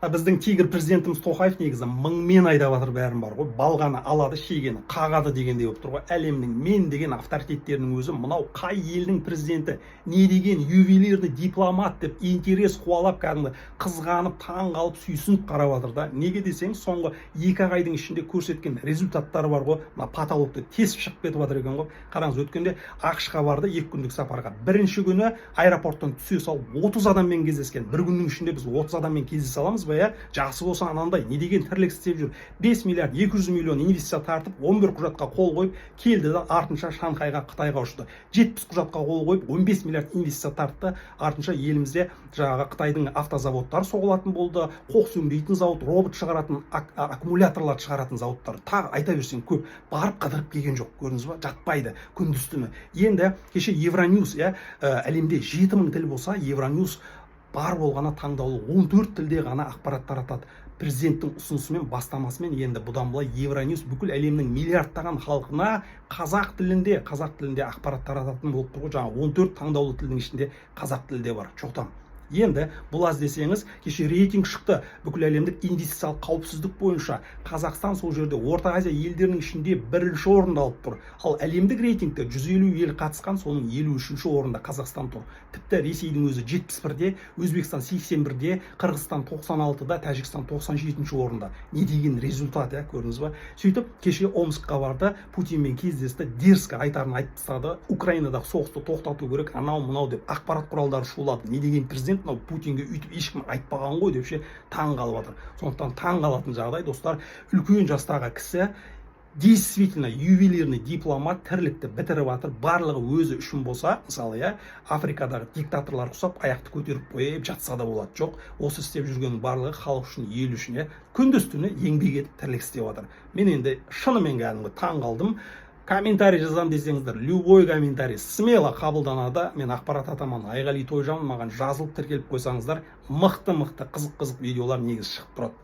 Біздің тигр президентіміз Тоқаев негізі мыңмен айдап жатыр, бәрін бар ғой. Балғаны алады, шегені қағады дегендей болып тұр ғой. Әлемнің мен деген авторитеттерінің өзі мынау қай елдің президенті, не деген ювелирный дипломат деп интерес қуалап, кәдімгі қызғанып, таң қалып, сүйсініп қарап жатыр да. Неге десең, соңғы 2 айдың ішінде көрсеткен результаттары бар ғой. Мына потолокты тесіп шығып кетіп жатыр екен ғой. Қараңыз, өткенде ақш-қа барды 2 күндік сапарға. Бірінші күні аэропорттан түсе салып 30 адаммен кездескен. Бір күннің ішінде біз 30 адаммен кездесе аламыз ба? Жақсы болса анандай, не деген тірлік істеп жүр. 5 миллиард 200 миллион инвестиция тартып, 11 құжатқа қол қойып, келді да артынша Шанхайға, Қытайға ұшты. 70 құжатқа қол қойып, 15 миллиард инвестиция тартты. Артынша елімізде жаңағы Қытайдың автозаводтары соғылатын болды, қоқыс өңдейтін зауыт, робот шығаратын, аккумуляторлар шығаратын зауыттар. Тағы айта берсең көп. Барып қыдырып келген жоқ, көрдіңіз ба? Жатпайды күндіз-түні. Енді кеше Евроньюз, әлемде 7000 тіл болса, Евроньюз бар болғана таңдаулы 14 тілде ғана ақпарат таратады. Президенттің ұсынысымен, бастамасымен енді бұдан былай Евроньюз бүкіл әлемнің миллиардтаған халқына қазақ тілінде ақпарат тарататын болып тұр ғой. Жаңа 14 таңдаулы тілдің ішінде қазақ тілі де бар. Жоқтан. Енді бұл аз десеңіз, кеше рейтинг шықты. Бүкіл әлемдік инвестициялық қауіпсіздік бойынша Қазақстан сол жерде Орта Азия елдерінің ішінде 1-ші орында алып тұр. Ал әлемдік рейтингте 150 ел қатысқан, соның 53-ші орында Қазақстан тұр. Тіпті Ресейдің өзі 71-де, Өзбекстан 81-де, Қырғызстан 96-да, Тәжікстан 97-ші орында. Не деген результат, көрдіңіз ба? Сөйтіп, кеше Омскқа барды, Путинмен кездесті, дерзко айтарын айтып тастады. Украинадағы соғысты тоқтату керек, анау-мынау деп ақпарат құралдары шулады. Не деген президент Путинге үйтіп ешкім айтпаған ғой депше таң қалып жатыр. Сондықтан таң қалатын жағдай, достар, үлкен жастағы кісі действительно ювелирный дипломат, тірлікті бітіріп жатыр. Барлығы өзі үшін болса, мысалы, Африкадағы диктаторлар құсап, аяқты көтеріп қойып жатса да болады. Жоқ, осы істеп жүрген барлығы халық үшін, ел үшін, күндіз-түні еңбек етіп тірлік істеп жатыр. Мен енді шынымен кәдімгі таң қалдым. Комментарий жазам десеңіздер, любой комментарий смело қабылданады. Мен ақпарат атаман Айғали Тойжан, маған жазылып тіркеліп қойсаңыздар, мықты қызық видеолар негіз шығып тұрады.